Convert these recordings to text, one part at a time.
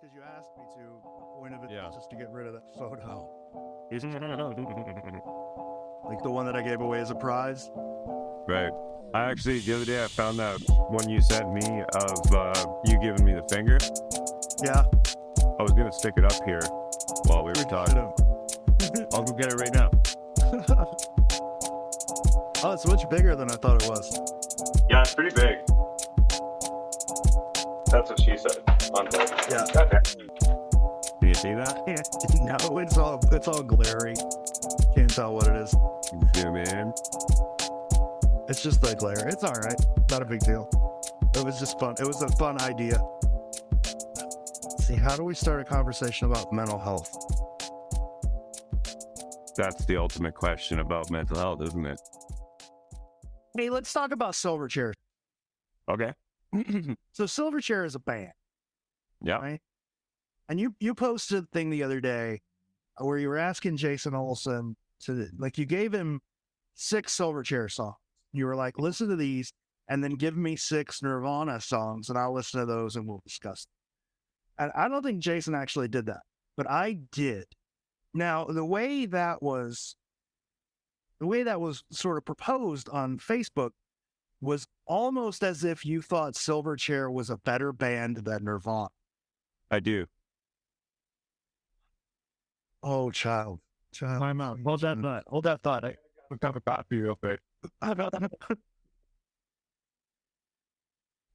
because you asked me to. The point of it Yeah. was just to get rid of that photo. Right. Like the one that I gave away as a prize. I actually, the other day, I found that one you sent me of you giving me the finger. Yeah. I was going to stick it up here while we were talking. I'll go get it right now. Oh, it's much bigger than I thought it was. Yeah, it's pretty big. That's what she said on the. Yeah. Okay. Can you see that? No, it's all glary. Can't tell what it is. Zoom in. It's just the glare. It's all right. Not a big deal. It was just fun. It was a fun idea. Let's see, how do we start a conversation about mental health? That's the ultimate question about mental health, isn't it? Hey, let's talk about Silverchair. Okay. So Silverchair is a band. Yeah. Right? And you posted a thing the other day where you were asking Jason Olsen to, like, you gave him 6 Silverchair songs. You were like, listen to these and then give me 6 Nirvana songs and I'll listen to those and we'll discuss them. And I don't think Jason actually did that, but I did. Now, the way that was sort of proposed on Facebook was almost as if you thought Silverchair was a better band than Nirvana. I do. Oh, child. Time out. Hold that thought. Hold that thought. I have a cup of coffee real quick.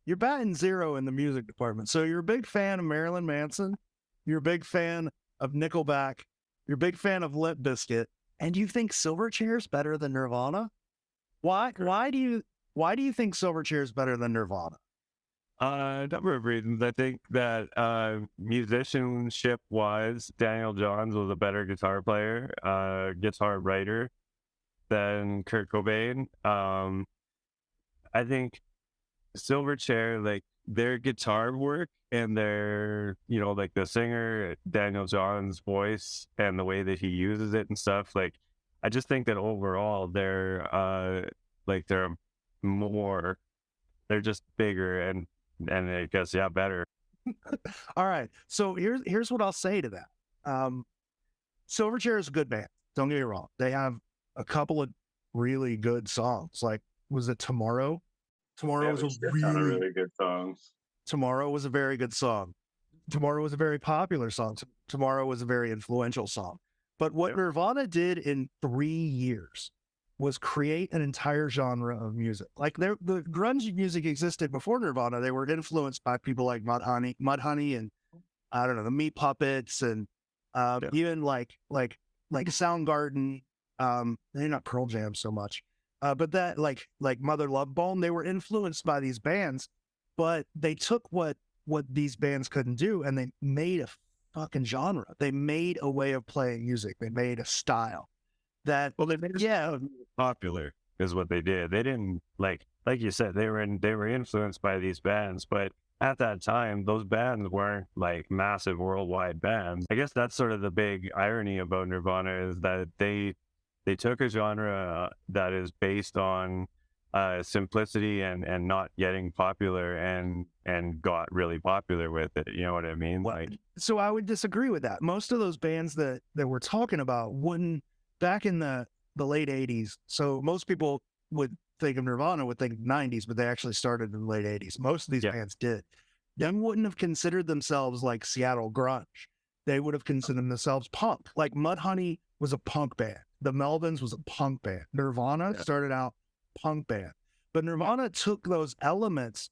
You're batting 0 in the music department. So you're a big fan of Marilyn Manson. You're a big fan of Nickelback. You're a big fan of Limp Bizkit. And you think Silverchair's better than Nirvana? Why do you think Silverchair's better than Nirvana? A number of reasons. I think that musicianship-wise, Daniel Johns was a better guitar player, guitar writer than Kurt Cobain. I think Silverchair, like their guitar work and their, like the singer, Daniel Johns' voice and the way that he uses it and stuff, like, I just think that overall they're they're just bigger and I guess, yeah, better. All right. So here's what I'll say to that. Silverchair is a good band. Don't get me wrong. They have a couple of really good songs. Like, was it Tomorrow? Tomorrow was a really good songs. Tomorrow was a very good song. Tomorrow was a very popular song. Tomorrow was a very influential song. But what Nirvana did in 3 years was create an entire genre of music. Like, the grunge music existed before Nirvana. They were influenced by people like Mudhoney, and I don't know, the Meat Puppets, and even like Soundgarden. They're not Pearl Jam so much, but that like Mother Love Bone. They were influenced by these bands, but they took what these bands couldn't do, and they made a fucking genre. They made a way of playing music. They made a style that, well, they made it popular is what they did. They didn't like you said, they were influenced by these bands, but at that time those bands weren't like massive worldwide bands. I guess that's sort of the big irony about Nirvana, is that they took a genre that is based on simplicity and not getting popular and got really popular with it. You know what I mean? Well, like, so I would disagree with that. Most of those bands that we're talking about wouldn't, back in the late 80s. So most people would think of Nirvana, would think 90s, but they actually started in the late 80s. Most of these bands did. Them wouldn't have considered themselves like Seattle grunge. They would have considered themselves punk. Like Mudhoney was a punk band. The Melvins was a punk band. Nirvana started out punk band. But Nirvana took those elements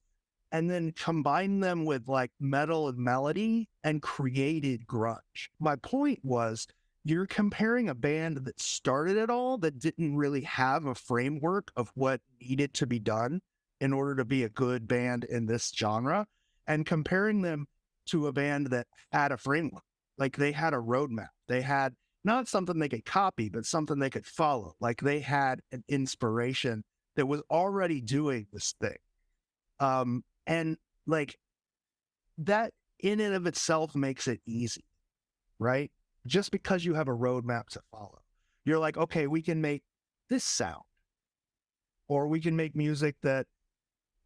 and then combined them with like metal and melody and created grunge. My point was, you're comparing a band that started it all, that didn't really have a framework of what needed to be done in order to be a good band in this genre, and comparing them to a band that had a framework. Like, they had a roadmap. They had not something they could copy, but something they could follow. Like, they had an inspiration that was already doing this thing. And like, that in and of itself makes it easy, right? Just because you have a roadmap to follow, you're like, okay, we can make this sound, or we can make music that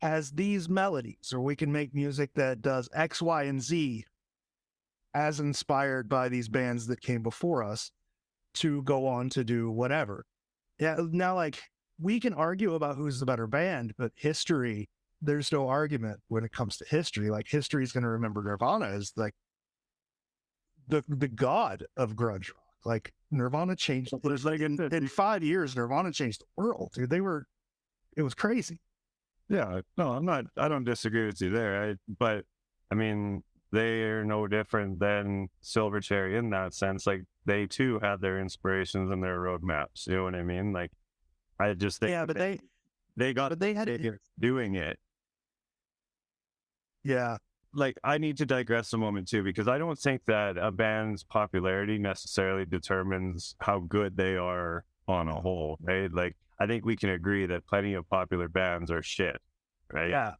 has these melodies, or we can make music that does X, Y, and Z. as inspired by these bands that came before us to go on to do whatever. Yeah. Now, like, we can argue about who's the better band, but history, there's no argument when it comes to history. Like, history is going to remember Nirvana as like the god of grunge rock. Like, Nirvana changed. It's like in 5 years, Nirvana changed the world, dude. It was crazy. Yeah, no, I don't disagree with you there. But I mean, they are no different than Silverchair in that sense. Like, they too had their inspirations and their roadmaps. You know what I mean? Like, I just think Yeah, but they had it doing it. Yeah. Like, I need to digress a moment too, because I don't think that a band's popularity necessarily determines how good they are on a whole, right? Like, I think we can agree that plenty of popular bands are shit, right? Yeah.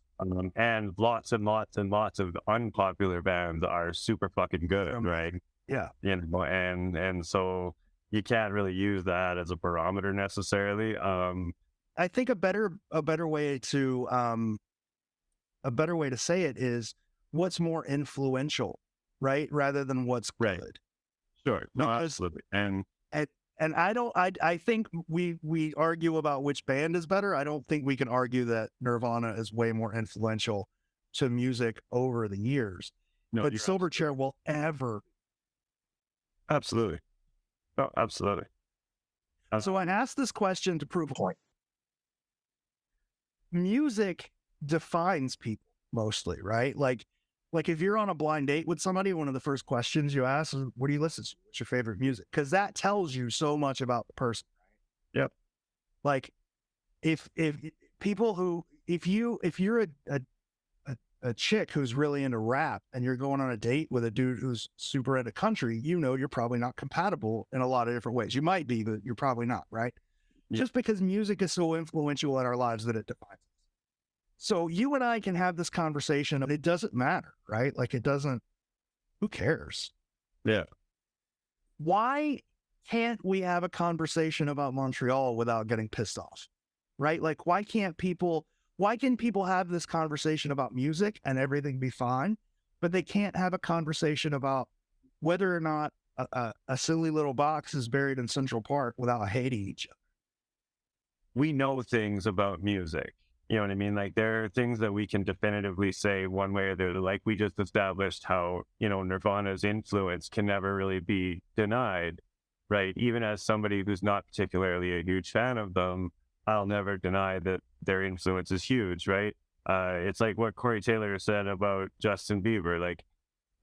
And lots and lots and lots of unpopular bands are super fucking good, right? Yeah. You know, and so you can't really use that as a barometer necessarily. I think a better way to say it is what's more influential, right? Rather than what's Right. good. Sure. No, absolutely. And I think we argue about which band is better. I don't think we can argue that Nirvana is way more influential to music over the years. No, but Silverchair will ever. Absolutely. Oh, absolutely. So I asked this question to prove a point. Music defines people mostly, right? Like if you're on a blind date with somebody, one of the first questions you ask is, what do you listen to? What's your favorite music? Because that tells you so much about the person. Yep. Like if people who, if you're a chick who's really into rap and you're going on a date with a dude who's super into country, you know, you're probably not compatible in a lot of different ways. You might be, but you're probably not, right? Yep. Just because music is so influential in our lives that it defines us. So you and I can have this conversation. It doesn't matter, right? Like, it doesn't, who cares? Yeah. Why can't we have a conversation about Montreal without getting pissed off, right? Like, why can people have this conversation about music and everything be fine, but they can't have a conversation about whether or not a silly little box is buried in Central Park without hating each other? We know things about music. You know what I mean? Like, there are things that we can definitively say one way or the other. Like, we just established how, you know, Nirvana's influence can never really be denied, right? Even as somebody who's not particularly a huge fan of them, I'll never deny that their influence is huge, right? It's like what Corey Taylor said about Justin Bieber. Like,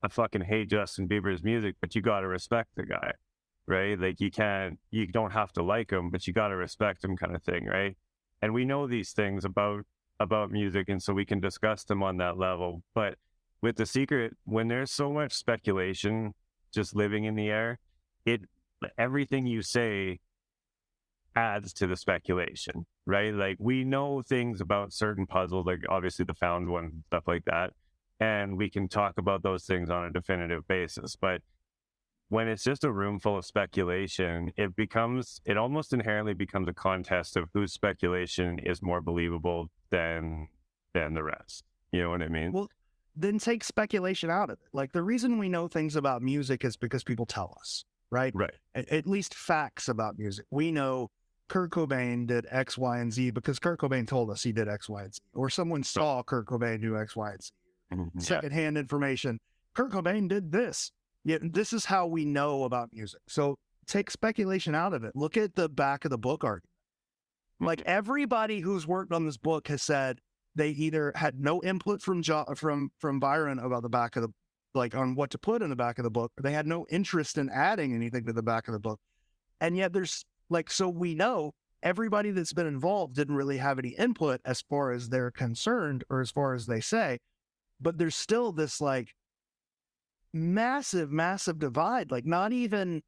I fucking hate Justin Bieber's music, but you got to respect the guy, right? Like, you don't have to like him, but you got to respect him, kind of thing, right? And we know these things about music, and so we can discuss them on that level. But with The Secret, when there's so much speculation just living in the air, everything you say adds to the speculation, right? Like, we know things about certain puzzles, like obviously the found one, stuff like that, and we can talk about those things on a definitive basis. But when it's just a room full of speculation, it almost inherently becomes a contest of whose speculation is more believable than the rest. You know what I mean? Well, then take speculation out of it. Like, the reason we know things about music is because people tell us, right? Right. At least facts about music. We know Kurt Cobain did X, Y, and Z because Kurt Cobain told us he did X, Y, and Z. Or someone saw Kurt Cobain do X, Y, and Z. Mm-hmm. Secondhand information. Kurt Cobain did this. Yeah, this is how we know about music. So take speculation out of it. Look at the back of the book argument. Like, everybody who's worked on this book has said they either had no input from Byron about the back of the, like, on what to put in the back of the book, or they had no interest in adding anything to the back of the book. And yet there's like, so we know everybody that's been involved didn't really have any input as far as they're concerned or as far as they say, but there's still this like massive divide. Like, not even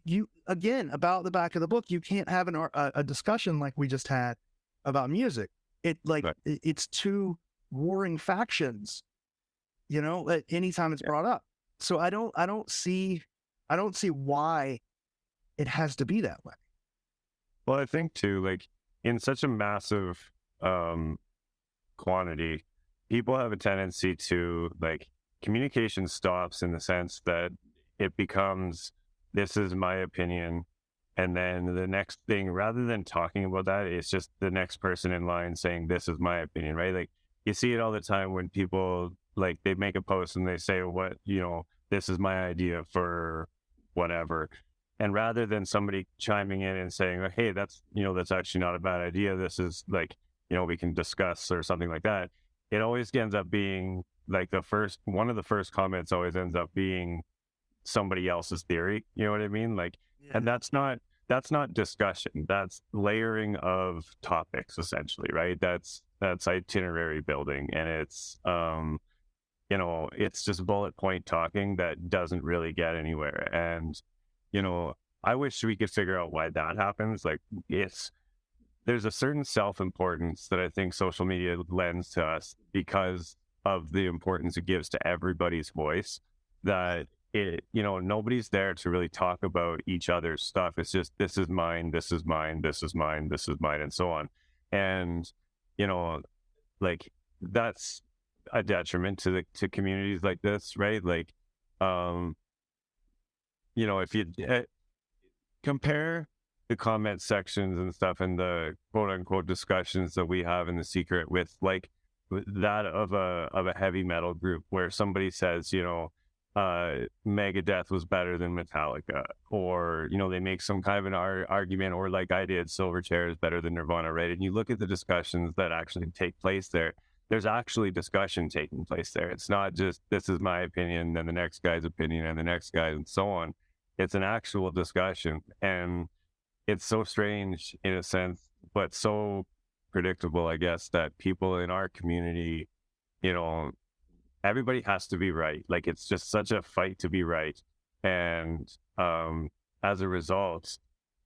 you, again, about the back of the book, you can't have a discussion like we just had about music. It's two warring factions, you know, at any time it's brought up. So I don't see why it has to be that way. Well, I think too, like, in such a massive quantity, people have a tendency to, like, communication stops in the sense that it becomes, this is my opinion. And then the next thing, rather than talking about that, it's just the next person in line saying, this is my opinion, right? Like you see it all the time when people like they make a post and they say, what, this is my idea for whatever. And rather than somebody chiming in and saying, like, hey, that's actually not a bad idea. This is like, we can discuss or something like that. It always ends up being like one of the first comments always ends up being somebody else's theory. You know what I mean? Like, Yeah. and that's not discussion. That's layering of topics essentially, right? That's itinerary building, and it's just bullet point talking that doesn't really get anywhere. And I wish we could figure out why that happens. Like, there's a certain self-importance that I think social media lends to us because of the importance it gives to everybody's voice, that nobody's there to really talk about each other's stuff. It's just, this is mine, this is mine, this is mine, this is mine, and so on. And, like that's a detriment to communities like this, right? Like, if you compare the comment sections and stuff and the quote unquote discussions that we have in The Secret with that of a heavy metal group where somebody says, Megadeth was better than Metallica, or they make some kind of an argument, or like I did, Silverchair is better than Nirvana, right? And you look at the discussions that actually take place there. There's actually discussion taking place there. It's not just, this is my opinion, then the next guy's opinion, and the next guy, and so on. It's an actual discussion, and it's so strange in a sense, but so predictable, I guess, that people in our community, everybody has to be right. Like, it's just such a fight to be right. And as a result,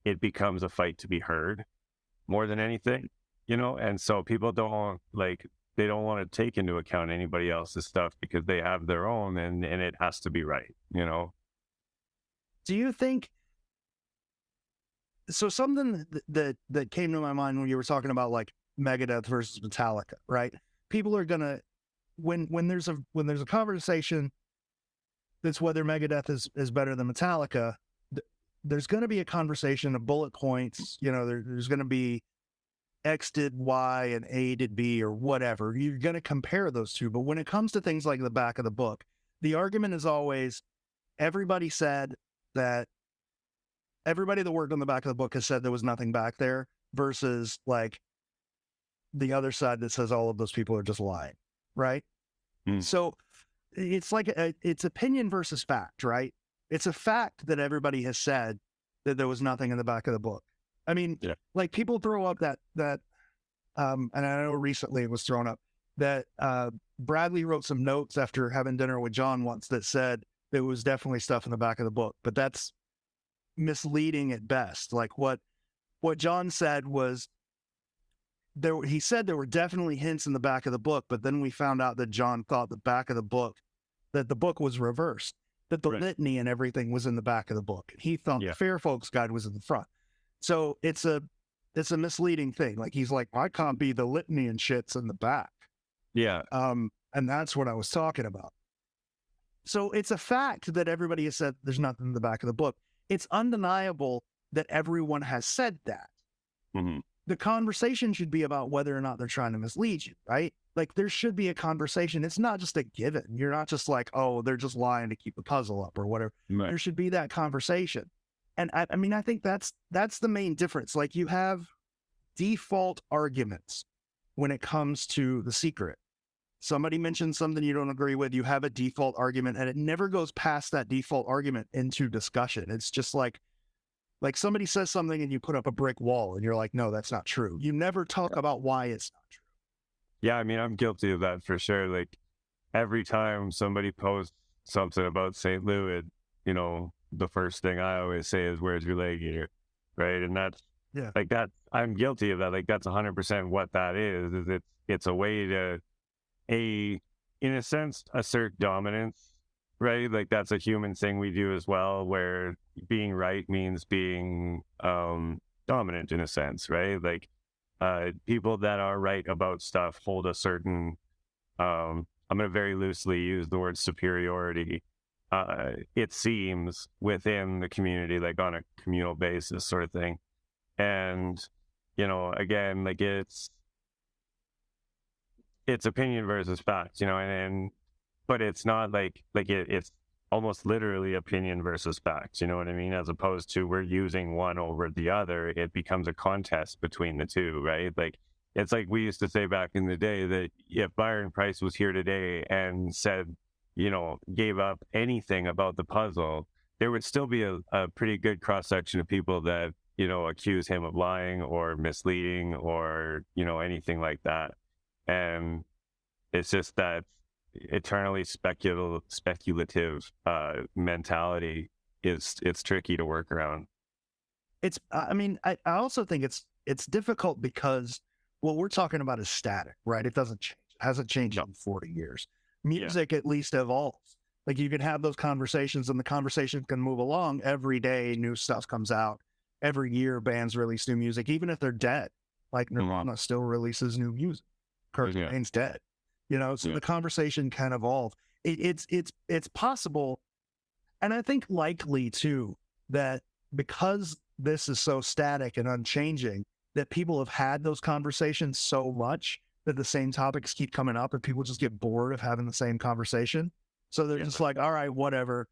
it becomes a fight to be heard more than anything, and so people they don't want to take into account anybody else's stuff because they have their own, and it has to be right. Do you think so? Something that came to my mind when you were talking about like Megadeth versus Metallica, right? People are gonna when there's a conversation that's whether Megadeth is better than Metallica, there's going to be a conversation of bullet points. There's going to be X did Y and A did B or whatever. You're going to compare those two. But when it comes to things like the back of the book, the argument is always everybody said that everybody that worked on the back of the book has said there was nothing back there, versus like the other side that says all of those people are just lying, right? So it's like it's opinion versus fact, right? It's a fact that everybody has said that there was nothing in the back of the book. I mean, like people throw up that and I know recently it was thrown up that Bradley wrote some notes after having dinner with John once that said there was definitely stuff in the back of the book, but that's misleading at best. Like what John said was he said there were definitely hints in the back of the book, but then we found out that John thought the back of the book, that the book was reversed, that the litany and everything was in the back of the book. He thought the Fair Folks Guide was in the front. So it's a misleading thing. Like he's like, I can't be the litany and shit's in the back. Yeah. And that's what I was talking about. So it's a fact that everybody has said there's nothing in the back of the book. It's undeniable that everyone has said that. Mm-hmm. The conversation should be about whether or not they're trying to mislead you, right? Like there should be a conversation. It's not just a given. You're not just like, oh, they're just lying to keep the puzzle up or whatever. Right. There should be that conversation. And I mean, I think that's the main difference. Like you have default arguments when it comes to The Secret. Somebody mentions something you don't agree with, you have a default argument, and it never goes past that default argument into discussion. It's just like somebody says something and you put up a brick wall and you're like, no, that's not true. You never talk about why it's not true. Yeah, I mean, I'm guilty of that for sure. Like every time somebody posts something about St. Louis, the first thing I always say is, where's your leg eater? Right. And that's like that. I'm guilty of that. Like that's 100% what that is it's a way to, in a sense, assert dominance, right? Like that's a human thing we do as well, where being right means being dominant in a sense, right? Like people that are right about stuff hold a certain I'm going to very loosely use the word superiority, it seems, within the community, like on a communal basis sort of thing. And, again, like it's opinion versus fact, but it's not it's almost literally opinion versus facts, you know what I mean? As opposed to we're using one over the other, it becomes a contest between the two, right? Like it's like we used to say back in the day that if Byron Price was here today and said, gave up anything about the puzzle, there would still be a pretty good cross section of people that, accuse him of lying or misleading or, anything like that. And it's just that eternally speculative mentality it's tricky to work around. I mean, I also think it's difficult because what we're talking about is static, right? It doesn't change. It hasn't changed No. in 40 years. Music at least evolves. Like you can have those conversations and the conversation can move along. Every day new stuff comes out. Every year bands release new music, even if they're dead. Like Nirvana still releases new music. Kurt Cobain's dead. So the conversation can evolve. It's possible, and I think likely too, that because this is so static and unchanging, that people have had those conversations so much that the same topics keep coming up and people just get bored of having the same conversation. So they're just like, all right, whatever.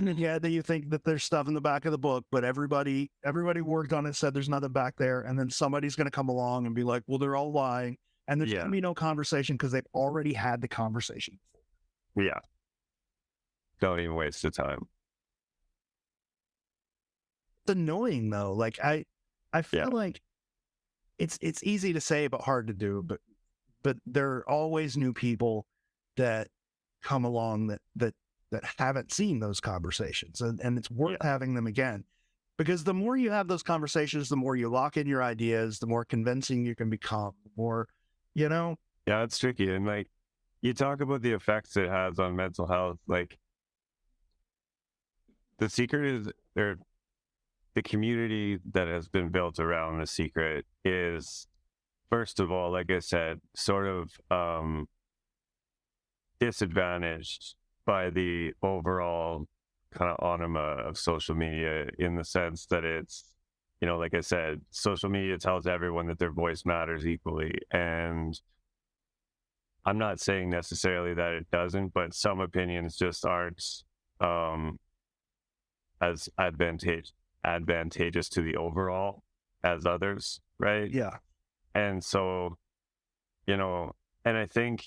Yeah, that you think that there's stuff in the back of the book, but everybody worked on it, said there's nothing back there, and then somebody's going to come along and be like, well, they're all lying, and there's going to be no conversation because they've already had the conversation. Yeah. Don't even waste the time. It's annoying though. Like I feel like it's easy to say but hard to do. But there are always new people that come along that haven't seen those conversations, and it's worth having them again, because the more you have those conversations, the more you lock in your ideas, the more convincing you can become. The more, Yeah, it's tricky, and like you talk about the effects it has on mental health. Like the secret is there. The community that has been built around The Secret is, first of all, like I said, sort of disadvantaged by the overall kind of anima of social media, in the sense that it's, like I said, social media tells everyone that their voice matters equally. And I'm not saying necessarily that it doesn't, but some opinions just aren't as advantageous to the overall as others, right? Yeah. And so, and I think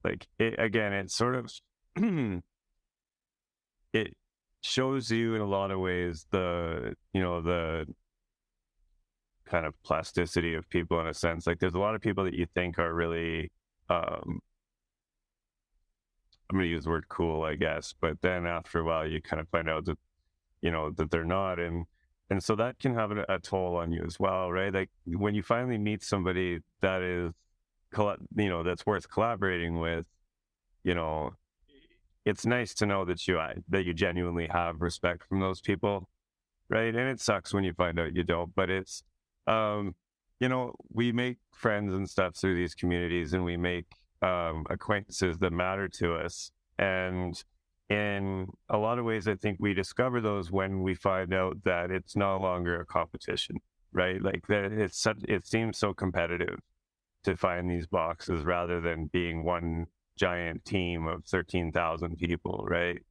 like it sort of it shows you in a lot of ways the kind of plasticity of people, in a sense. Like there's a lot of people that you think are really I'm going to use the word cool, I guess, but then after a while you kind of find out that that they're not, and so that can have a toll on you as well, right? Like when you finally meet somebody that is that's worth collaborating with, it's nice to know that you genuinely have respect from those people, right? And it sucks when you find out you don't, but it's we make friends and stuff through these communities, and we make acquaintances that matter to us. And in a lot of ways, I think we discover those when we find out that it's no longer a competition, right? Like that it seems so competitive to find these boxes rather than being one giant team of 13,000 people, right?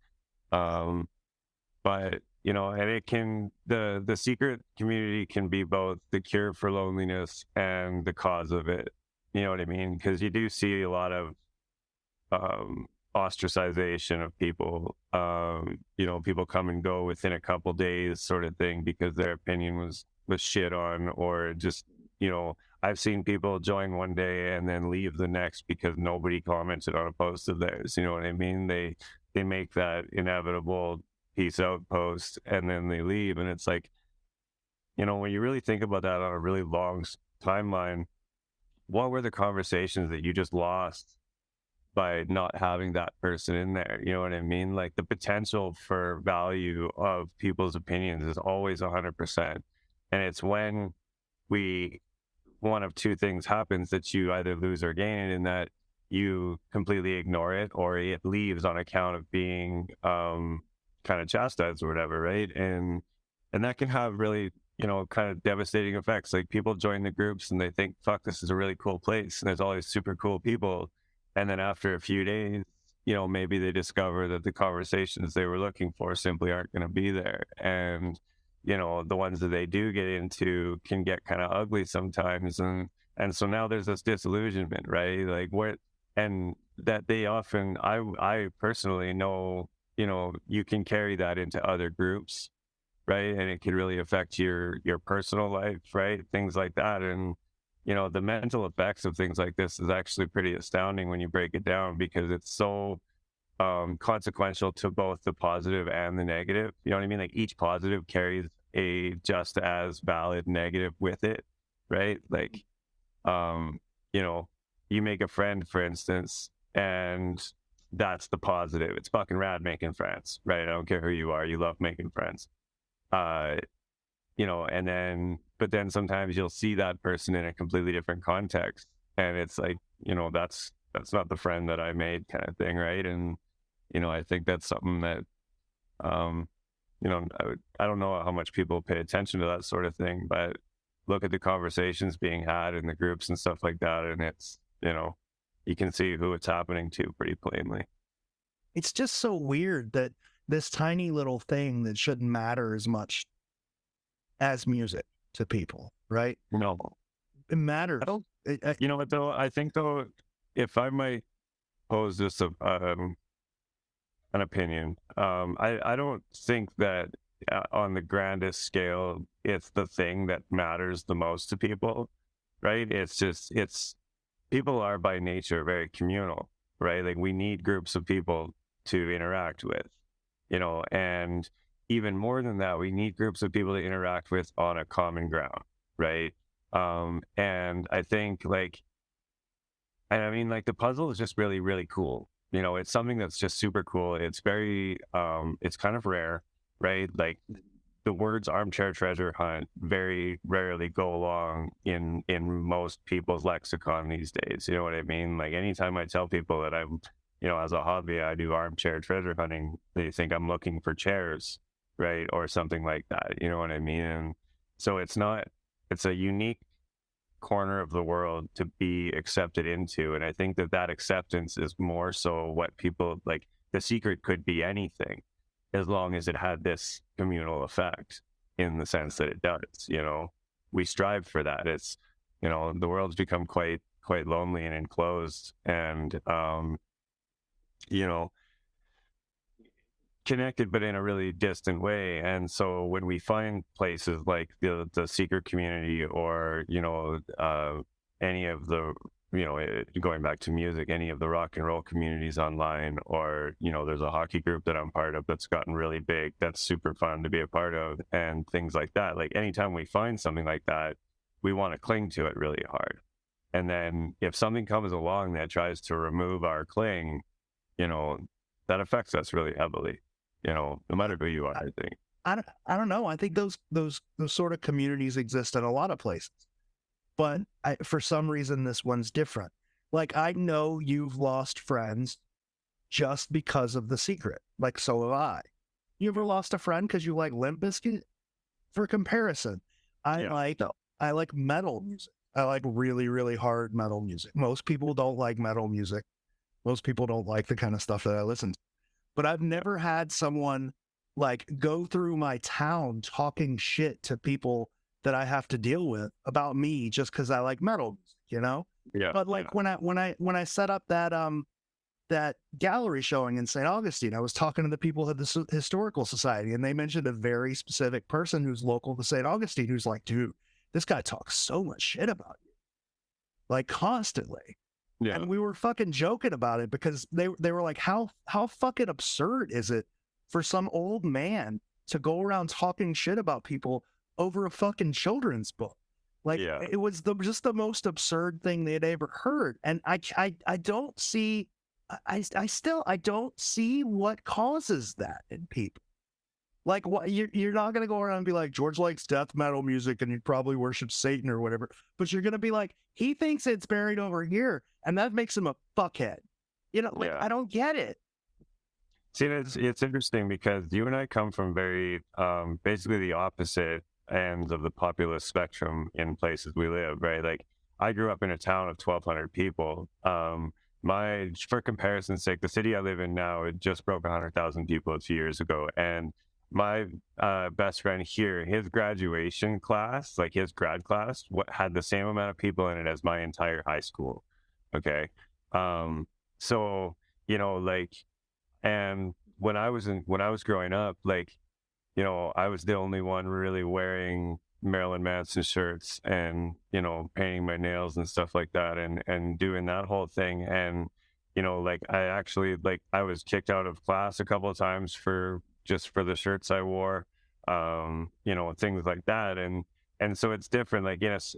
But and it can, the secret community can be both the cure for loneliness and the cause of it. You know what I mean? Because you do see a lot of ostracization of people. People come and go within a couple days, sort of thing, because their opinion was shit on, or just I've seen people join one day and then leave the next because nobody commented on a post of theirs. You know what I mean? They make that inevitable peace out post and then they leave, and it's like, when you really think about that on a really long timeline, what were the conversations that you just lost by not having that person in there? You know what I mean? Like the potential for value of people's opinions is always 100%. And it's when one of two things happens that you either lose or gain, in that you completely ignore it, or it leaves on account of being kind of chastised or whatever, right? And that can have really, kind of devastating effects. Like people join the groups and they think, fuck, this is a really cool place and there's all these super cool people. And then after a few days, maybe they discover that the conversations they were looking for simply aren't going to be there. And, the ones that they do get into can get kind of ugly sometimes. And so now there's this disillusionment, right? Like and that they often, I personally know, you can carry that into other groups, right? And it can really affect your personal life, right? Things like that. And the mental effects of things like this is actually pretty astounding when you break it down, because it's so consequential to both the positive and the negative. You know what I mean? Like each positive carries a just as valid negative with it, right? Like um, you make a friend, for instance, and that's the positive. It's fucking rad making friends, right? I don't care who you are, you love making friends. uh but then sometimes you'll see that person in a completely different context, and it's like, that's not the friend that I made, kind of thing, right? And I think that's something that um I don't know how much people pay attention to that sort of thing, but look at the conversations being had in the groups and stuff like that, and it's, you can see who it's happening to pretty plainly. It's just so weird that this tiny little thing that shouldn't matter as much as music to people, right? No, It matters. I don't. You know what though? I think though, if I might pose this an opinion, I don't think that on the grandest scale it's the thing that matters the most to people, right? It's people are by nature very communal, right? Like we need groups of people to interact with, and even more than that, we need groups of people to interact with on a common ground, right? And I think and I mean, like the puzzle is just really, really cool. It's something that's just super cool. It's very, it's kind of rare, right? Like the words armchair treasure hunt very rarely go along in most people's lexicon these days. You know what I mean? Like anytime I tell people that I'm, as a hobby, I do armchair treasure hunting, they think I'm looking for chairs, right? Or something like that. You know what I mean? And so it's a unique corner of the world to be accepted into. And I think that acceptance is more so what people like. The secret could be anything as long as it had this communal effect, in the sense that it does. We strive for that. It's, the world's become quite lonely and enclosed, and you know connected but in a really distant way. And so when we find places like the secret community, or any of the, going back to music, any of the rock and roll communities online, or there's a hockey group that I'm part of that's gotten really big, that's super fun to be a part of, and things like that. Like anytime we find something like that, we want to cling to it really hard. And then if something comes along that tries to remove our cling, that affects us really heavily, no matter who you are, I think. I don't know. I think those sort of communities exist in a lot of places, but for some reason this one's different. Like I know you've lost friends just because of The Secret. Like so have I. You ever lost a friend because you like Limp Bizkit? For comparison, I like metal music. I like really, really hard metal music. Most people don't like metal music. Most people don't like the kind of stuff that I listen to. But I've never had someone like go through my town talking shit to people that I have to deal with about me just because I like metal music, Yeah. But like when I set up that gallery showing in St. Augustine, I was talking to the people at the Historical Society, and they mentioned a very specific person who's local to St. Augustine who's like, dude, this guy talks so much shit about you, like constantly. Yeah. And we were fucking joking about it because they were like, how fucking absurd is it for some old man to go around talking shit about people over a fucking children's book? Like it was just the most absurd thing they had ever heard. And I don't see, I don't see what causes that in people. Like, what? You're not gonna go around and be like, George likes death metal music and he probably worships Satan or whatever. But you're gonna be like, he thinks it's buried over here, and that makes him a fuckhead. You know, like Yeah. I don't get it. See, it's interesting because you and I come from very basically the opposite ends of the populist spectrum in places we live, right? Like I grew up in a town of 1,200 people. For comparison's sake, the city I live in now, it just broke 100,000 people a few years ago, and my best friend here, his graduation class, like his grad class, had the same amount of people in it as my entire high school. Okay, so like. And when I was growing up, like, I was the only one really wearing Marilyn Manson shirts and, painting my nails and stuff like that and doing that whole thing. And, like I actually like I was kicked out of class a couple of times for the shirts I wore, things like that. And so it's different, like, yes,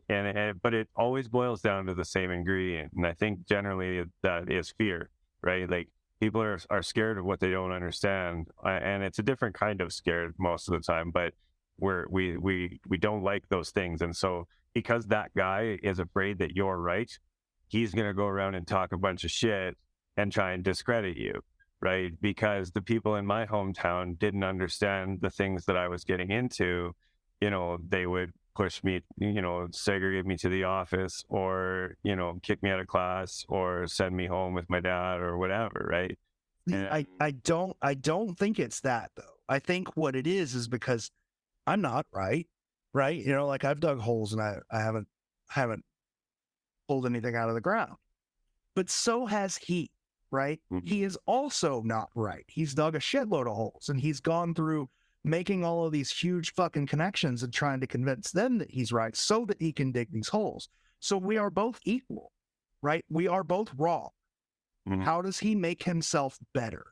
but it always boils down to the same ingredient. And I think generally that is fear, right? Like people are scared of what they don't understand, and it's a different kind of scared most of the time, but we don't like those things. And so because that guy is afraid that you're right, he's going to go around and talk a bunch of shit and try and discredit you, right? Because the people in my hometown didn't understand the things that I was getting into. They would push me, segregate me to the office, or, kick me out of class, or send me home with my dad or whatever, right? See, And I don't think it's that though. I think what it is because I'm not right, right? Like I've dug holes and I haven't pulled anything out of the ground, but so has he, right? He is also not right. He's dug a shitload of holes and he's gone through making all of these huge fucking connections and trying to convince them that he's right so that he can dig these holes. So we are both equal, right? We are both wrong. How does he make himself better?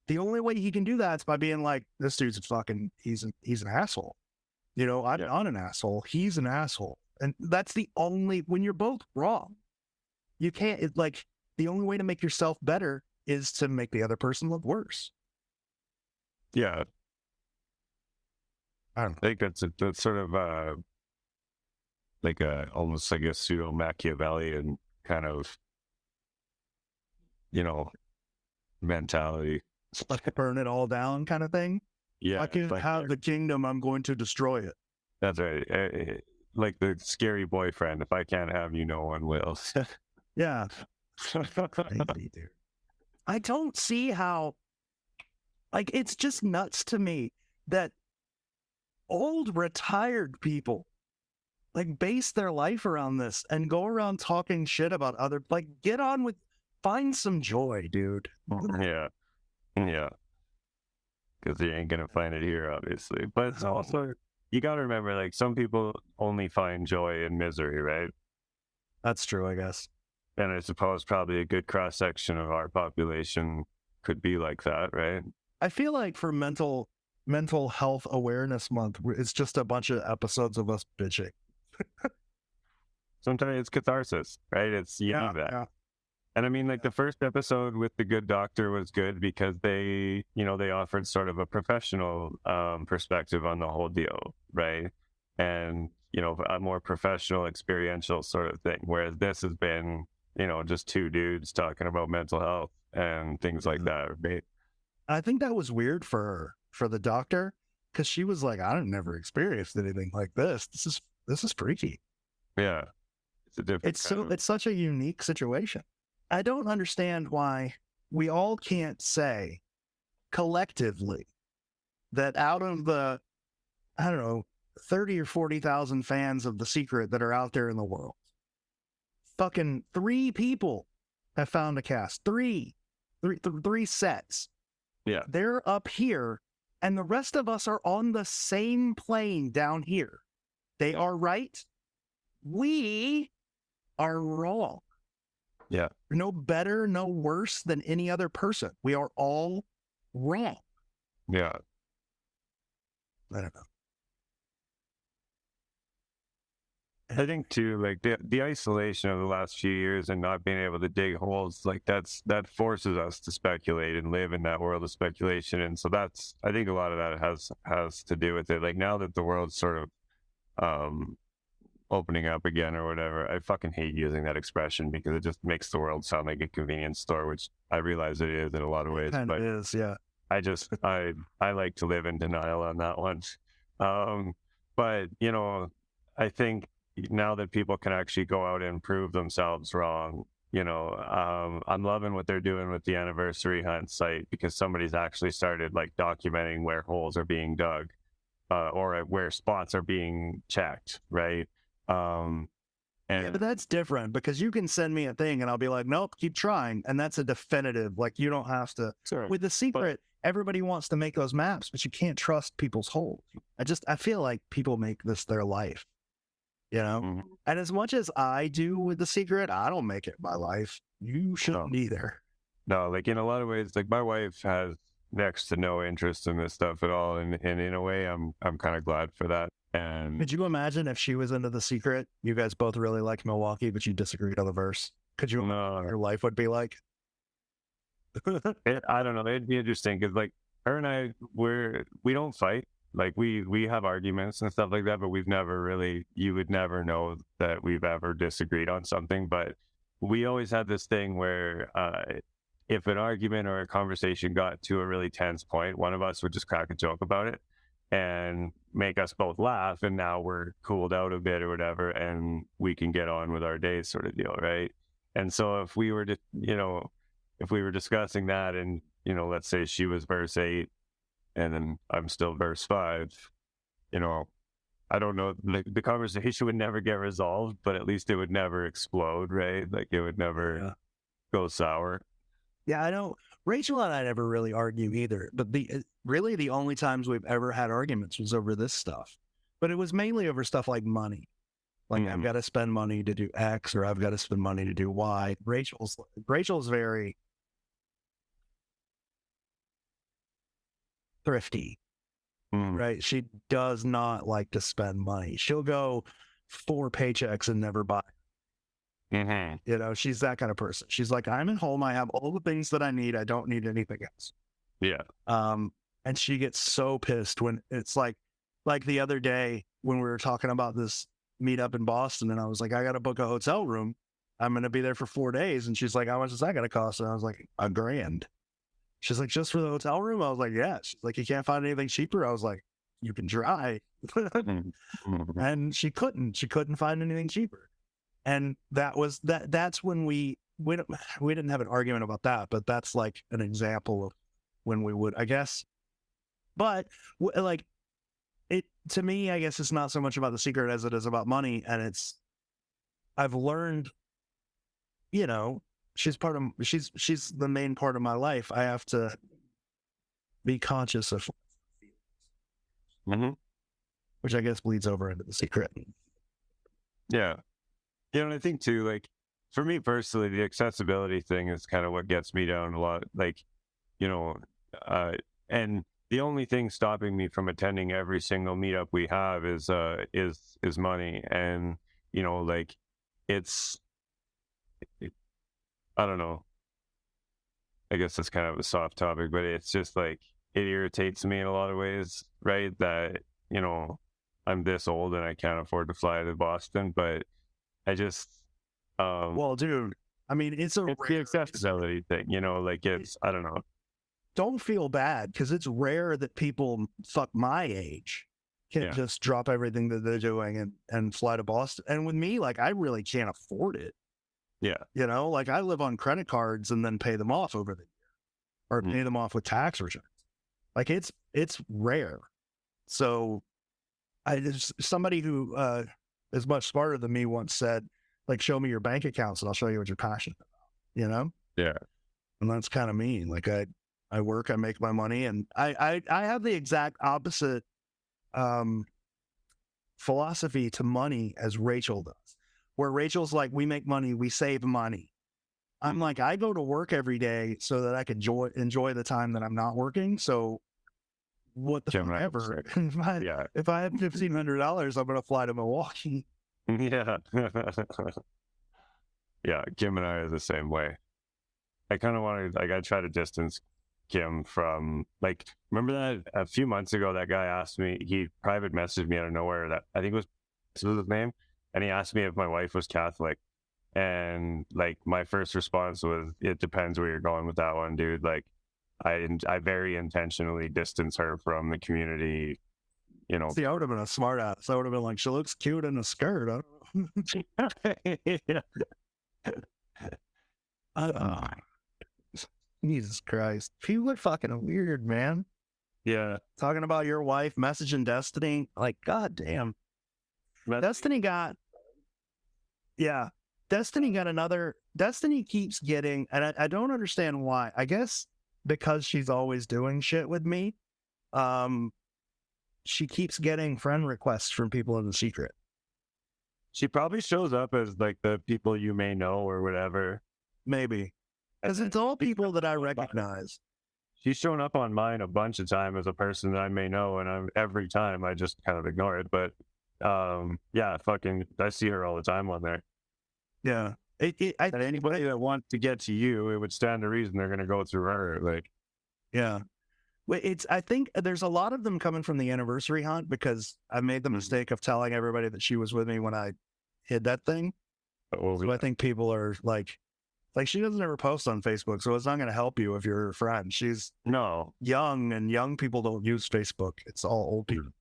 The only way he can do that is by being like, this dude's he's an asshole. I'm not an asshole. He's an asshole. And that's when you're both wrong, you can't, the only way to make yourself better is to make the other person look worse. yeah, I don't know. I think that's sort of like almost like a pseudo Machiavellian kind of mentality. Like burn it all down kind of thing. Yeah, I can have the kingdom, I'm going to destroy it. that's right. Like the scary boyfriend. If I can't have you, no one will. Yeah. Crazy, dude. I don't see how, it's just nuts to me that old retired people base their life around this and go around talking shit about get on with, find some joy, dude. Yeah, yeah. Because you ain't gonna find it here, obviously. But it's also, you gotta remember, like, some people only find joy in misery, right? That's true, I guess. And I suppose probably a good cross section of our population could be like that, right? I feel like for mental health awareness month, it's just a bunch of episodes of us bitching. Sometimes it's catharsis, right? It's you need that. Yeah. And I mean, like the first episode with the good doctor was good because they offered sort of a professional perspective on the whole deal, right? And a more professional, experiential sort of thing. Whereas this has been, just two dudes talking about mental health and things like that, right? I think that was weird for the doctor because she was like, "I've never experienced anything like this. This is freaky." Yeah, it's a different. It's such a unique situation. I don't understand why we all can't say collectively that out of the, I don't know, 30 or 40,000 fans of The Secret that are out there in the world, fucking 3 people have found a cast. Three sets. Yeah. They're up here and the rest of us are on the same plane down here. They are right. We are wrong. Yeah. We're no better, no worse than any other person. We are all wrong. Yeah. I don't know. I think too, like the isolation of the last few years and not being able to dig holes, like that forces us to speculate and live in that world of speculation. And so that's, I think a lot of that has to do with it. Like now that the world's sort of um opening up again or whatever, I fucking hate using that expression because it just makes the world sound like a convenience store, which I realize it is in a lot of ways. Kind of But is, yeah. I like to live in denial on that one. Um, but I think now that people can actually go out and prove themselves wrong, I'm loving what they're doing with the anniversary hunt site because somebody's actually started like documenting where holes are being dug, or where spots are being checked, right? Um, Yeah, but that's different because you can send me a thing and I'll be like, nope, keep trying. And that's a definitive, like you don't have to. sure, With the secret, everybody wants to make those maps, but you can't trust people's holes. I feel like people make this their life, mhm. And as much as I do with the secret, I don't make it my life. You shouldn't either. No, like in a lot of ways, like my wife has next to no interest in this stuff at all, and in a way, I'm kind of glad for that. And Could you imagine if she was into the secret? You guys both really like Milwaukee, but you disagreed on the verse. Could you imagine what no, your life would be like? I don't know. It'd be interesting because like her and I, we don't fight. Like we have arguments and stuff like that, but we've never really. You would never know that we've ever disagreed on something. But we always had this thing where if an argument or a conversation got to a really tense point, one of us would just crack a joke about it and make us both laugh, and now we're cooled out a bit or whatever, and we can get on with our days, sort of deal, right? And so if we were to, if we were discussing that, and let's say she was verse 8 and then I'm still verse 5, you know I don't know, the conversation would never get resolved, but at least it would never explode, right? Like it would never go sour. Yeah, I know. Rachel and I never really argue either, but really the only times we've ever had arguments was over this stuff. But it was mainly over stuff like money. Like I've got to spend money to do X, or I've got to spend money to do Y. Rachel's very thrifty, right? She does not like to spend money. She'll go 4 paychecks and never buy. She's that kind of person. She's like, I'm at home. I have all the things that I need. I don't need anything else. Yeah. And she gets so pissed when it's like the other day when we were talking about this meetup in Boston, and I was like, I got to book a hotel room. I'm going to be there for 4 days. And she's like, how much is that going to cost? And I was like, $1,000. She's like, just for the hotel room? I was like, yeah. She's like, you can't find anything cheaper? I was like, you can try. And she couldn't find anything cheaper. And that's when we didn't have an argument about that, but that's like an example of when we would, I guess. But like it, to me, I guess it's not so much about the secret as it is about money. And I've learned, she's the main part of my life. I have to be conscious of, which I guess bleeds over into the secret. Yeah. And I think too, like for me personally, the accessibility thing is kind of what gets me down a lot. Like, and the only thing stopping me from attending every single meetup we have is money. And, like I don't know. I guess that's kind of a soft topic, but it's just like, it irritates me in a lot of ways, right? That, I'm this old and I can't afford to fly to Boston, but I just, well, dude, I mean, it's the accessibility thing, like I don't know. Don't feel bad because it's rare that people fuck my age can just drop everything that they're doing and fly to Boston. And with me, like, I really can't afford it. Yeah. Like I live on credit cards and then pay them off over the year, or pay them off with tax returns. Like it's rare. So somebody who is much smarter than me once said, like, show me your bank accounts and I'll show you what you're passionate about, Yeah. And that's kind of me. Like I work, I make my money, and I have the exact opposite philosophy to money as Rachel does, where Rachel's like, we make money, we save money. I'm like, I go to work every day so that I can enjoy the time that I'm not working. So what the fuck ever. If I have $1,500, I'm going to fly to Milwaukee. Yeah. Yeah, Kim and I are the same way. I kind of want to, like, I try to distance Kim from, like, remember that a few months ago, that guy asked me, he private messaged me out of nowhere that I think it was, this was his name, and he asked me if my wife was Catholic. And like, my first response was, it depends where you're going with that one, dude. Like, I very intentionally distance her from the community, you know. See, I would have been a smart ass. I would have been like, she looks cute in a skirt. Yeah. Oh, Jesus Christ. People are fucking weird, man. Yeah. Talking about your wife, messaging Destiny. Like, goddamn. Destiny got another. Destiny keeps getting, and I don't understand why. I guess because she's always doing shit with me. She keeps getting friend requests from people in the secret. She probably shows up as like the people you may know or whatever. Maybe. Because it's all people that I recognize. She's shown up on mine a bunch of time as a person that I may know, and every time I just kind of ignore it. But yeah, fucking, I see her all the time on there. Yeah. And anybody that wants to get to you, it would stand to reason they're going to go through her. Like, yeah. I think there's a lot of them coming from the anniversary hunt, because I made the mistake of telling everybody that she was with me when I hid that thing. So I think people are like, she doesn't ever post on Facebook, so it's not going to help you if you're her friend. She's young, and young people don't use Facebook. It's all old people.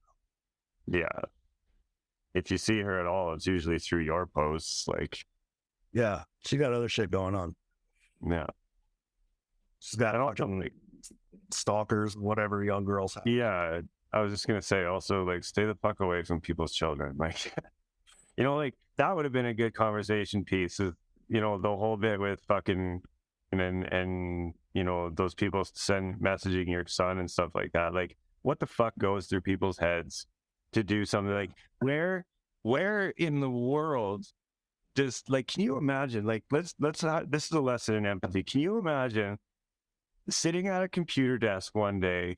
Yeah. If you see her at all, it's usually through your posts. Like, yeah, she got other shit going on. Yeah. She's got like stalkers, whatever young girls have. Yeah. I was just going to say also, like, stay the fuck away from people's children. Like, you know, like, that would have been a good conversation piece. Is, you know, the whole bit with fucking, and you know, those people messaging your son and stuff like that. Like, what the fuck goes through people's heads to do something like, where in the world does, like, can you imagine, like, let's not, this is a lesson in empathy. Can you imagine sitting at a computer desk one day,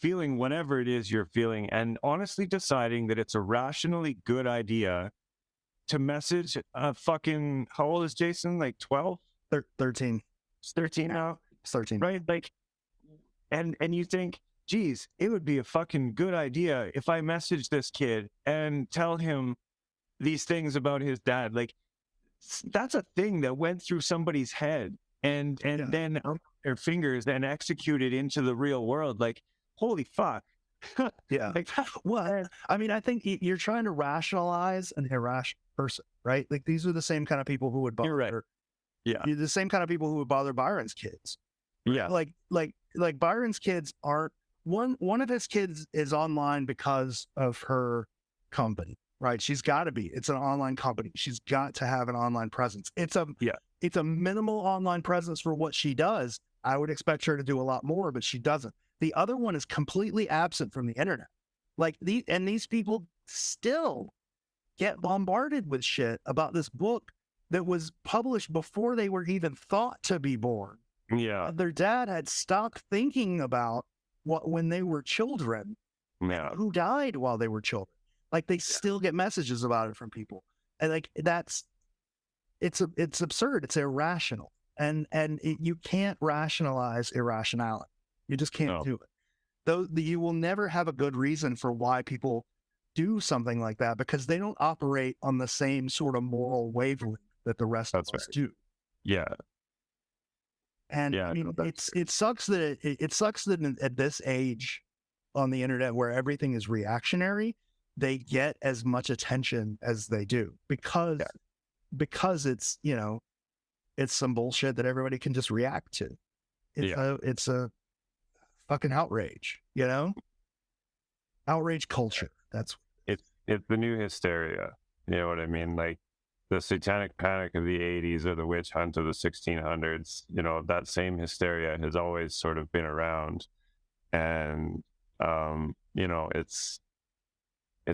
feeling whatever it is you're feeling, and honestly deciding that it's a rationally good idea to message a fucking, how old is Jason? Like 12? 13. It's 13 now? It's 13. Right? Like, and you think, geez, it would be a fucking good idea if I message this kid and tell him these things about his dad. Like, that's a thing that went through somebody's head and then on their fingers and executed into the real world. Like, holy fuck. Yeah. Like, well, I mean, I think you're trying to rationalize an irrational person, right? Like, these are the same kind of people who would bother. You're right. Yeah. You're the same kind of people who would bother Byron's kids. Yeah. Like Byron's kids aren't, one of his kids is online because of her company, right? She's got to be. It's an online company. She's got to have an online presence. It's a minimal online presence for what she does. I would expect her to do a lot more, but she doesn't. The other one is completely absent from the internet. Like, these people still get bombarded with shit about this book that was published before they were even thought to be born. Yeah. Their dad had stopped thinking about when they were children, who died while they were children. Like, they still get messages about it from people. And like, it's absurd. It's irrational. And you can't rationalize irrationality. You just can't do it. Though you will never have a good reason for why people do something like that, because they don't operate on the same sort of moral wavelength that the rest of us do. Yeah. And I mean, it sucks that it sucks that at this age on the internet, where everything is reactionary, they get as much attention as they do, because it's, you know, it's some bullshit that everybody can just react to. It's a fucking outrage, you know? Outrage culture. That's it's the new hysteria. You know what I mean? Like, the satanic panic of the 80s or the witch hunt of the 1600s, you know, that same hysteria has always sort of been around. And, you know, it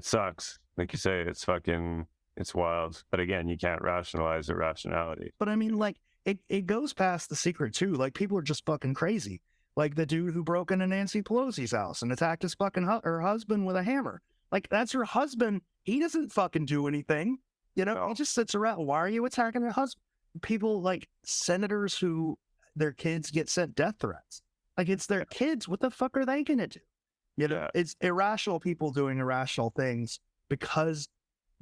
sucks. Like you say, it's wild. But again, you can't rationalize irrationality. But I mean, like, it goes past the secret too. Like, people are just fucking crazy. Like the dude who broke into Nancy Pelosi's house and attacked his fucking her husband with a hammer. Like, that's your husband. He doesn't fucking do anything. You know, he just sits around. Why are you attacking your husband? People like senators who their kids get sent death threats. Like, it's their kids. What the fuck are they going to do? You know, it's irrational people doing irrational things because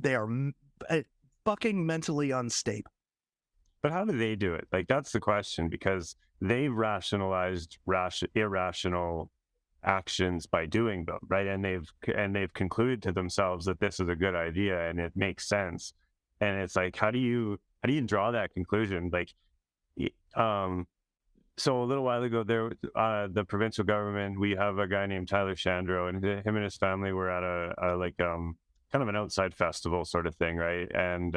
they are fucking mentally unstable. But how do they do it? Like, that's the question, because they've rationalized irrational actions by doing them, right? And they've concluded to themselves that this is a good idea and it makes sense. And it's like, how do you draw that conclusion? Like, so a little while ago, there, the provincial government, we have a guy named Tyler Shandro, and him and his family were at a kind of an outside festival sort of thing, right? And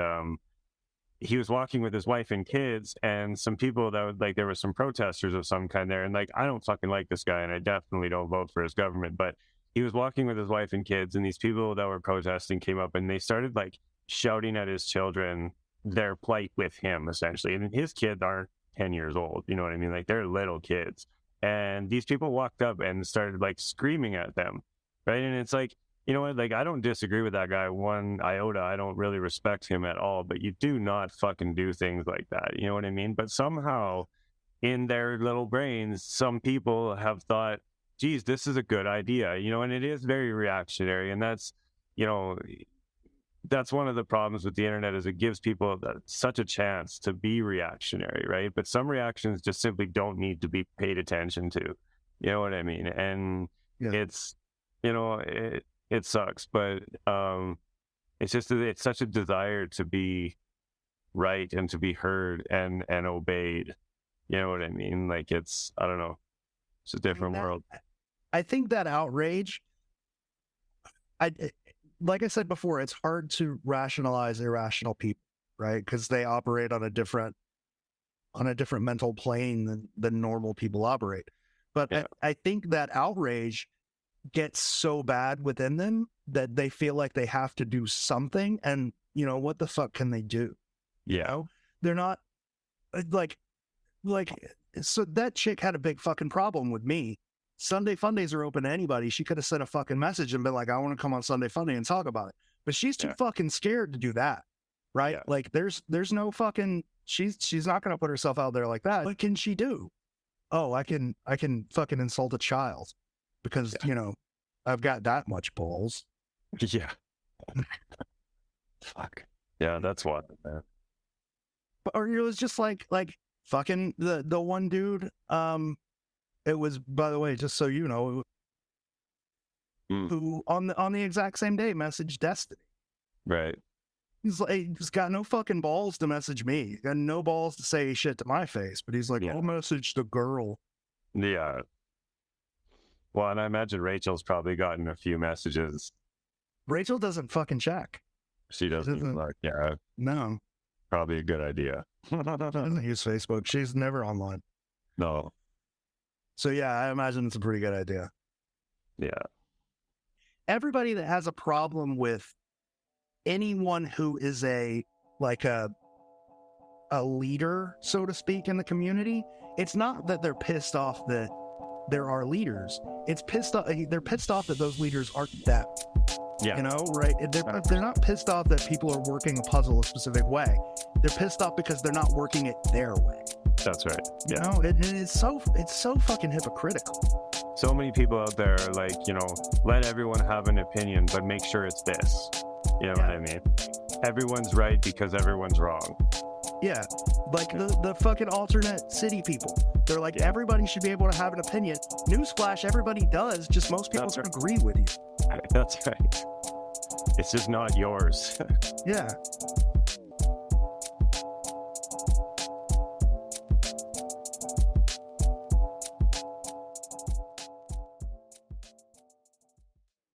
he was walking with his wife and kids, and some people that would, like, there were some protesters of some kind there, and like, I don't fucking like this guy, and I definitely don't vote for his government, but he was walking with his wife and kids, and these people that were protesting came up and they started like shouting at his children their plight with him, essentially. And his kids aren't 10 years old, you know what I mean? Like, they're little kids. And these people walked up and started like screaming at them, right? And it's like, you know what, like, I don't disagree with that guy one iota. I don't really respect him at all, but you do not fucking do things like that, you know what I mean? But somehow in their little brains, some people have thought, geez, this is a good idea, you know, and it is very reactionary. And that's, you know, that's one of the problems with the internet, is it gives people such a chance to be reactionary, right? But some reactions just simply don't need to be paid attention to, you know what I mean? And it's, you know, it sucks, but it's just that it's such a desire to be right and to be heard and obeyed, you know what I mean? Like, it's, I don't know, it's a different world. I think that outrage, like I said before, it's hard to rationalize irrational people, right? Because they operate on a different mental plane than normal people operate. But I think that outrage gets so bad within them that they feel like they have to do something, and you know, what the fuck can they do? You know? They're not like so that chick had a big fucking problem with me. Sunday Fundays are open to anybody. She could have sent a fucking message and been like, I want to come on Sunday Funday and talk about it. But she's too fucking scared to do that. Right? Like, there's no fucking, she's not going to put herself out there like that. What can she do? Oh, I can fucking insult a child because, you know, I've got that much balls. Yeah. Fuck. Yeah, that's what, man. Or it was just like fucking the one dude, it was, by the way, just so you know, who on the exact same day messaged Destiny. Right. He's got no fucking balls to message me. He's got no balls to say shit to my face, but he's like, I'll message the girl. Yeah. Well, and I imagine Rachel's probably gotten a few messages. Rachel doesn't fucking check. She doesn't look. Yeah. No. Probably a good idea. She doesn't use Facebook. She's never online. No. So yeah, I imagine it's a pretty good idea. Yeah. Everybody that has a problem with anyone who is a leader, so to speak, in the community, it's not that they're pissed off that there are leaders. They're pissed off that those leaders aren't them. Yeah. You know, right? They're not pissed off that people are working a puzzle a specific way. They're pissed off because they're not working it their way. That's right. Yeah. You know, it's so fucking hypocritical. So many people out there are like, you know, let everyone have an opinion, but make sure it's this. You know what I mean? Everyone's right because everyone's wrong. Yeah. Like the fucking alternate city people. They're like, everybody should be able to have an opinion. Newsflash, everybody does, just most people don't agree with you. That's right. It's just not yours. Yeah.